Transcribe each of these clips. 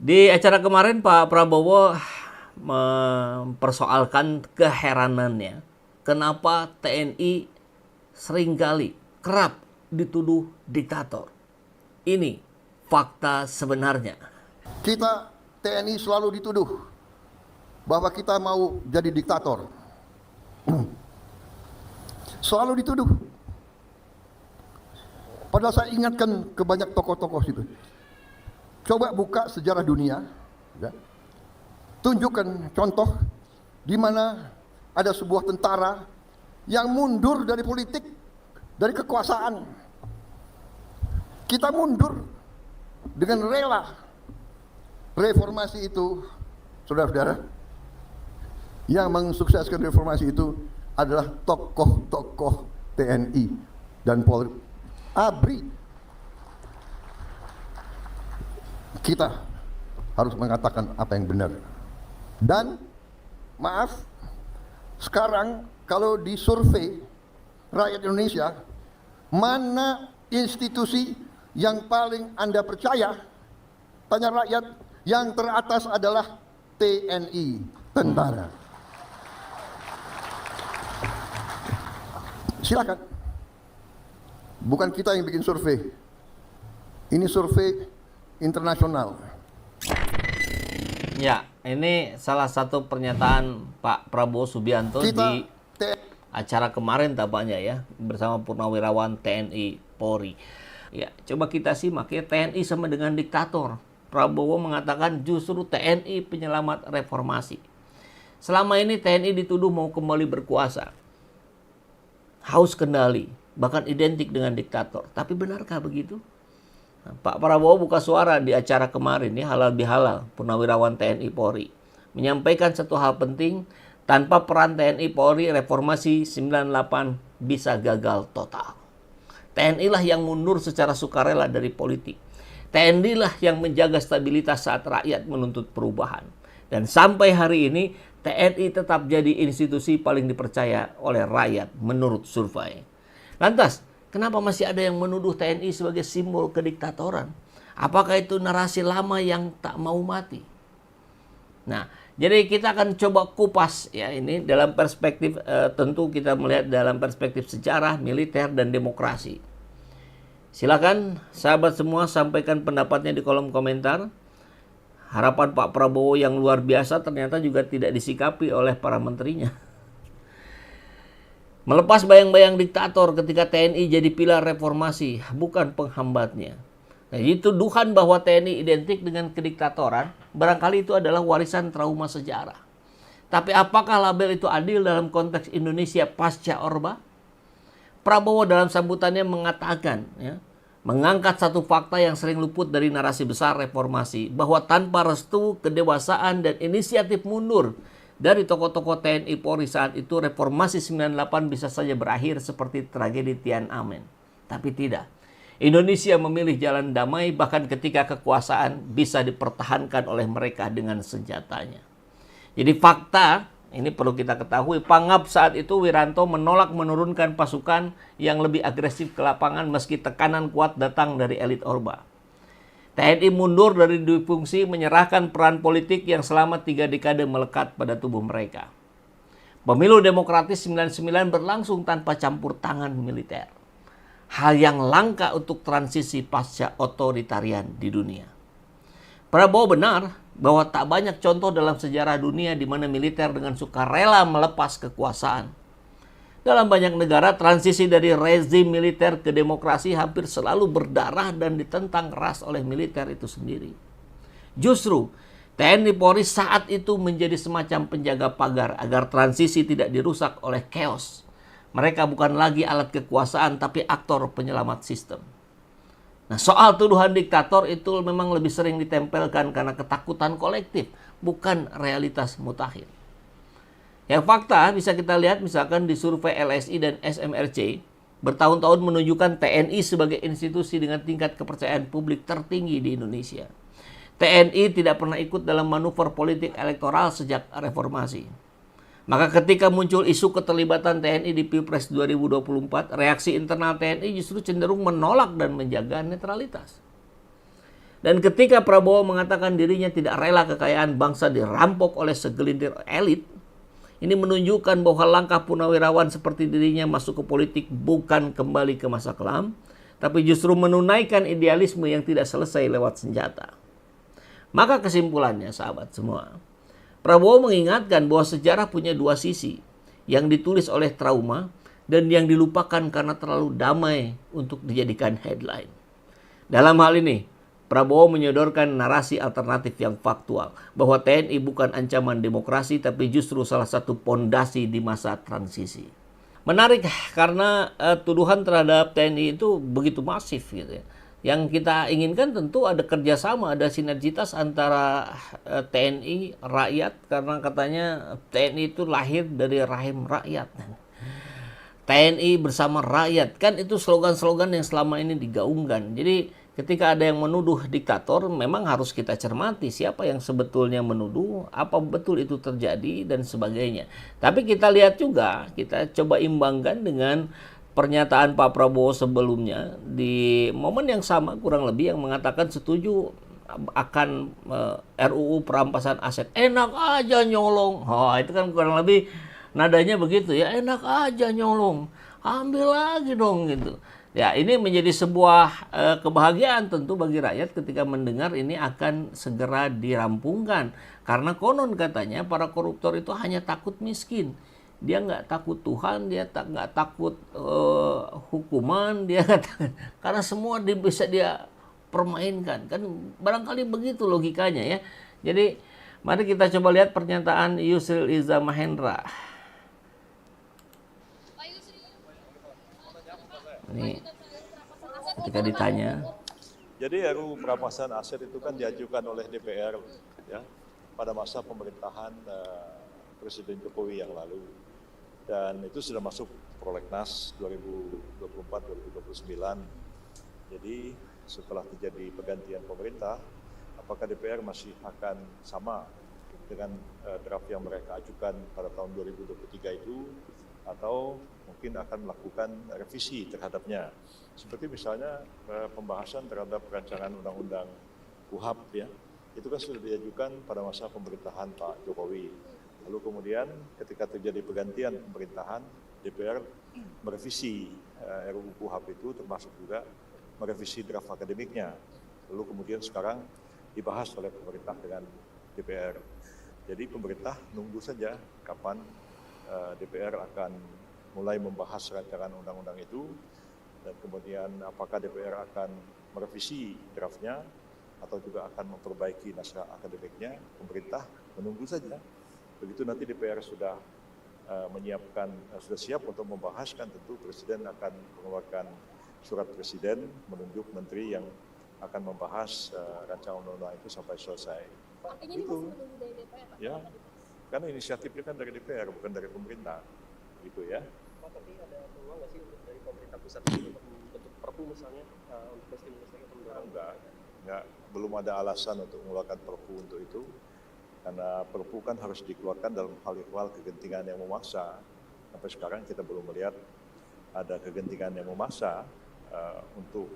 Di acara kemarin Pak Prabowo mempersoalkan keheranannya kenapa TNI seringkali kerap dituduh diktator. Ini fakta sebenarnya. Kita TNI selalu dituduh bahwa kita mau jadi diktator. Selalu dituduh. Padahal saya ingatkan ke banyak tokoh-tokoh itu. Coba buka sejarah dunia, ya. Tunjukkan contoh di mana ada sebuah tentara yang mundur dari politik, dari kekuasaan. Kita mundur dengan rela. Reformasi itu, saudara-saudara, yang mensukseskan reformasi itu adalah tokoh-tokoh TNI dan Polri. ABRI. Kita harus mengatakan apa yang benar. Dan maaf, sekarang kalau disurvei rakyat Indonesia, mana institusi yang paling Anda percaya? Tanya rakyat, yang teratas adalah TNI, tentara. Silakan. Bukan kita yang bikin survei. Ini survei internasional. Ya, ini salah satu pernyataan Pak Prabowo Subianto di acara kemarin tampaknya ya, bersama purnawirawan TNI Polri. Ya, coba kita simak ya, TNI sama dengan diktator. Prabowo mengatakan justru TNI penyelamat reformasi. Selama ini TNI dituduh mau kembali berkuasa, haus kendali, bahkan identik dengan diktator. Tapi benarkah begitu? Nah, Pak Prabowo buka suara di acara kemarin ya, halal bihalal purnawirawan TNI Polri, menyampaikan satu hal penting, tanpa peran TNI Polri reformasi 98 bisa gagal total. TNI lah yang mundur secara sukarela dari politik. TNI lah yang menjaga stabilitas saat rakyat menuntut perubahan. Dan sampai hari ini TNI tetap jadi institusi paling dipercaya oleh rakyat menurut survei. Lantas, kenapa masih ada yang menuduh TNI sebagai simbol kediktatoran? Apakah itu narasi lama yang tak mau mati? Nah, jadi kita akan coba kupas ya ini dalam perspektif tentu kita melihat dalam perspektif sejarah, militer, dan demokrasi. Silakan sahabat semua sampaikan pendapatnya di kolom komentar. Harapan Pak Prabowo yang luar biasa ternyata juga tidak disikapi oleh para menterinya. Melepas bayang-bayang diktator ketika TNI jadi pilar reformasi, bukan penghambatnya. Nah, itu tuduhan bahwa TNI identik dengan kediktatoran, barangkali itu adalah warisan trauma sejarah. Tapi apakah label itu adil dalam konteks Indonesia pasca Orba? Prabowo dalam sambutannya mengatakan, ya, mengangkat satu fakta yang sering luput dari narasi besar reformasi, bahwa tanpa restu, kedewasaan, dan inisiatif mundur dari tokoh-tokoh TNI Polri saat itu, reformasi 98 bisa saja berakhir seperti tragedi Tiananmen. Tapi tidak. Indonesia memilih jalan damai bahkan ketika kekuasaan bisa dipertahankan oleh mereka dengan senjatanya. Jadi fakta, ini perlu kita ketahui, Pangap saat itu Wiranto menolak menurunkan pasukan yang lebih agresif ke lapangan meski tekanan kuat datang dari elit Orba. TNI mundur dari difungsi menyerahkan peran politik yang selama 3 dekade melekat pada tubuh mereka. Pemilu demokratis 99 berlangsung tanpa campur tangan militer. Hal yang langka untuk transisi pasca otoritarian di dunia. Prabowo benar bahwa tak banyak contoh dalam sejarah dunia di mana militer dengan sukarela melepas kekuasaan. Dalam banyak negara, transisi dari rezim militer ke demokrasi hampir selalu berdarah dan ditentang keras oleh militer itu sendiri. Justru, TNI Polri saat itu menjadi semacam penjaga pagar agar transisi tidak dirusak oleh chaos. Mereka bukan lagi alat kekuasaan, tapi aktor penyelamat sistem. Nah, soal tuduhan diktator itu memang lebih sering ditempelkan karena ketakutan kolektif, bukan realitas mutakhir. Yang fakta bisa kita lihat misalkan di survei LSI dan SMRC, bertahun-tahun menunjukkan TNI sebagai institusi dengan tingkat kepercayaan publik tertinggi di Indonesia. TNI tidak pernah ikut dalam manuver politik elektoral sejak reformasi. Maka ketika muncul isu keterlibatan TNI di Pilpres 2024, reaksi internal TNI justru cenderung menolak dan menjaga netralitas. Dan ketika Prabowo mengatakan dirinya tidak rela kekayaan bangsa dirampok oleh segelintir elit, ini menunjukkan bahwa langkah purnawirawan seperti dirinya masuk ke politik bukan kembali ke masa kelam, tapi justru menunaikan idealisme yang tidak selesai lewat senjata. Maka kesimpulannya, sahabat semua, Prabowo mengingatkan bahwa sejarah punya dua sisi, yang ditulis oleh trauma dan yang dilupakan karena terlalu damai untuk dijadikan headline. Dalam hal ini, Prabowo menyodorkan narasi alternatif yang faktual, bahwa TNI bukan ancaman demokrasi tapi justru salah satu pondasi di masa transisi. Menarik karena tuduhan terhadap TNI itu begitu masif gitu ya. Yang kita inginkan tentu ada kerjasama, ada sinergitas antara TNI, rakyat, karena katanya TNI itu lahir dari rahim rakyat. TNI bersama rakyat, kan itu slogan-slogan yang selama ini digaungkan. Jadi ketika ada yang menuduh diktator, memang harus kita cermati siapa yang sebetulnya menuduh, apa betul itu terjadi, dan sebagainya. Tapi kita lihat juga, kita coba imbangkan dengan pernyataan Pak Prabowo sebelumnya di momen yang sama kurang lebih, yang mengatakan setuju akan RUU perampasan aset. Enak aja nyolong. Oh, itu kan kurang lebih nadanya begitu ya, enak aja nyolong. Ambil lagi dong gitu. Ya, ini menjadi sebuah kebahagiaan tentu bagi rakyat ketika mendengar ini akan segera dirampungkan. Karena konon katanya para koruptor itu hanya takut miskin. Dia nggak takut Tuhan, dia nggak takut hukuman, dia karena semua bisa dia permainkan. Kan barangkali begitu logikanya ya. Jadi mari kita coba lihat pernyataan Yusril Iza Mahendra. Ini ketika ditanya. Jadi RUU perampasan aset itu kan diajukan oleh DPR ya pada masa pemerintahan Presiden Jokowi yang lalu, dan itu sudah masuk prolegnas 2024-2029. Jadi setelah terjadi pergantian pemerintah, apakah DPR masih akan sama dengan draft yang mereka ajukan pada tahun 2023 itu, atau mungkin akan melakukan revisi terhadapnya, seperti misalnya pembahasan terhadap rancangan undang-undang KUHP ya, itu kan sudah diajukan pada masa pemerintahan Pak Jokowi. Lalu kemudian ketika terjadi pergantian pemerintahan, DPR merevisi RUU KUHP itu, termasuk juga merevisi draft akademiknya. Lalu kemudian sekarang dibahas oleh pemerintah dengan DPR. Jadi pemerintah nunggu saja kapan DPR akan mulai membahas rancangan undang-undang itu, dan kemudian apakah DPR akan merevisi draftnya atau juga akan memperbaiki naskah akademiknya. Pemerintah menunggu saja. Begitu nanti DPR sudah menyiapkan, sudah siap untuk membahaskan, tentu Presiden akan mengeluarkan surat Presiden menunjuk menteri yang akan membahas rancangan undang-undang itu sampai selesai. Artinya ini masih menunggu dari DPR, Pak? Ya, karena inisiatifnya kan dari DPR, bukan dari pemerintah, gitu ya. Pak, tapi ada peluang nggak sih untuk dari pemerintah pusat untuk bentuk perpu misalnya untuk menstimulus lagi atau mendorong? Enggak, belum ada alasan untuk mengeluarkan perpu untuk itu, karena perpu kan harus dikeluarkan dalam hal-hal kegentingan yang memaksa. Sampai sekarang kita belum melihat ada kegentingan yang memaksa untuk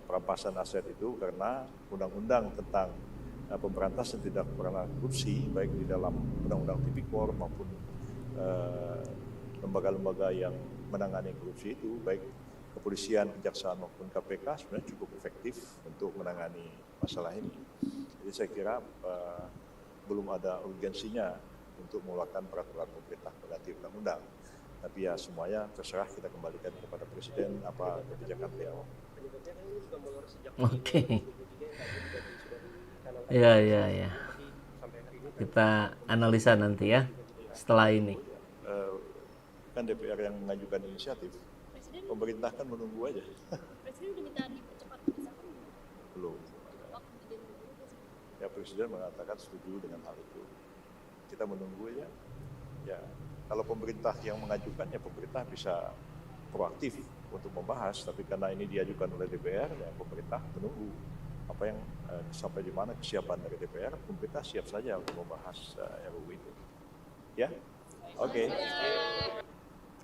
perampasan aset itu, karena undang-undang tentang pemberantasan tindak pidana korupsi, baik di dalam undang-undang tipikor maupun lembaga-lembaga yang menangani korupsi itu, baik kepolisian, kejaksaan maupun KPK, sebenarnya cukup efektif untuk menangani masalah ini. Jadi saya kira belum ada urgensinya untuk mengeluarkan peraturan pemerintah pengganti undang-undang. Tapi ya semuanya terserah, kita kembalikan kepada Presiden apa kebijakan beliau. Penyebabnya kan ini sudah molor sejak Oke. 2023 Ya. sampai hari ini. Kita analisa nanti ya setelah ini. Kan DPR yang mengajukan inisiatif, Presiden, pemerintah kan menunggu aja. Presiden udah minta dipercepat disahkan Belum. waktu di demo dulu. Ya Presiden mengatakan setuju dengan hal itu. Kita menunggu aja. Ya, kalau pemerintah yang mengajukan, ya pemerintah bisa proaktif untuk membahas. Tapi karena ini diajukan oleh DPR, ya pemerintah menunggu apa yang sampai di mana kesiapan dari DPR. Pemerintah siap saja untuk membahas RUU itu. Ya, oke.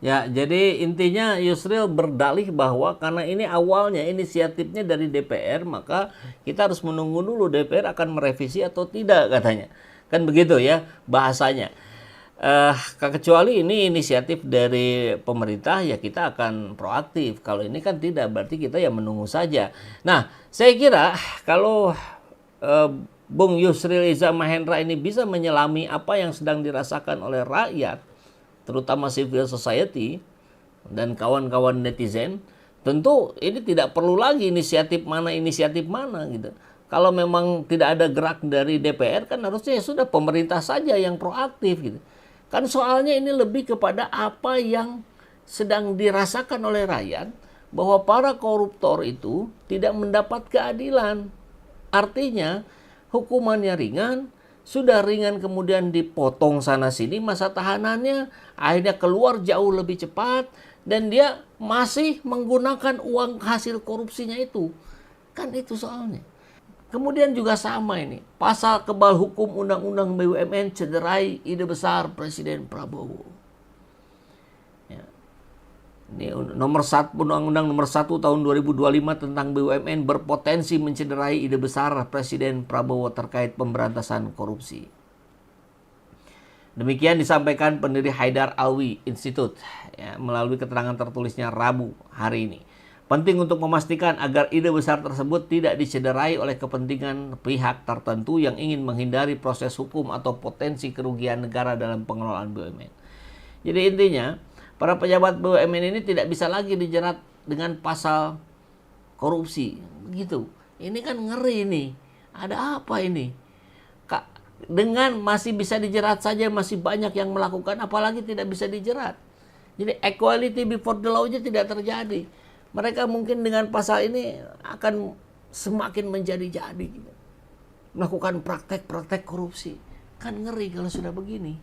Ya, jadi intinya Yusril berdalih bahwa karena ini awalnya inisiatifnya dari DPR, maka kita harus menunggu dulu DPR akan merevisi atau tidak katanya. Kan begitu ya bahasanya. Kecuali ini inisiatif dari pemerintah, ya kita akan proaktif. Kalau ini kan tidak, berarti kita ya menunggu saja. Nah, saya kira kalau Bung Yusril Iza Mahendra ini bisa menyelami apa yang sedang dirasakan oleh rakyat, terutama civil society dan kawan-kawan netizen, tentu ini tidak perlu lagi inisiatif mana gitu. Kalau memang tidak ada gerak dari DPR, kan harusnya ya sudah pemerintah saja yang proaktif gitu. Kan soalnya ini lebih kepada apa yang sedang dirasakan oleh rakyat, bahwa para koruptor itu tidak mendapat keadilan. Artinya hukumannya ringan, sudah ringan kemudian dipotong sana sini masa tahanannya, akhirnya keluar jauh lebih cepat, dan dia masih menggunakan uang hasil korupsinya itu. Kan itu soalnya. Kemudian juga sama ini, pasal kebal hukum Undang-Undang BUMN cederai ide besar Presiden Prabowo. Ya. Ini Undang-Undang nomor 1 tahun 2025 tentang BUMN berpotensi mencederai ide besar Presiden Prabowo terkait pemberantasan korupsi. Demikian disampaikan pendiri Haidar Alwi Institute ya, melalui keterangan tertulisnya Rabu hari ini. Penting untuk memastikan agar ide besar tersebut tidak dicederai oleh kepentingan pihak tertentu yang ingin menghindari proses hukum atau potensi kerugian negara dalam pengelolaan BUMN. Jadi intinya, para pejabat BUMN ini tidak bisa lagi dijerat dengan pasal korupsi. Begitu. Ini kan ngeri nih. Ada apa ini? Dengan masih bisa dijerat saja masih banyak yang melakukan, apalagi tidak bisa dijerat. Jadi equality before the law-nya tidak terjadi. Mereka mungkin dengan pasal ini akan semakin menjadi-jadi. Melakukan praktek-praktek korupsi. Kan ngeri kalau sudah begini.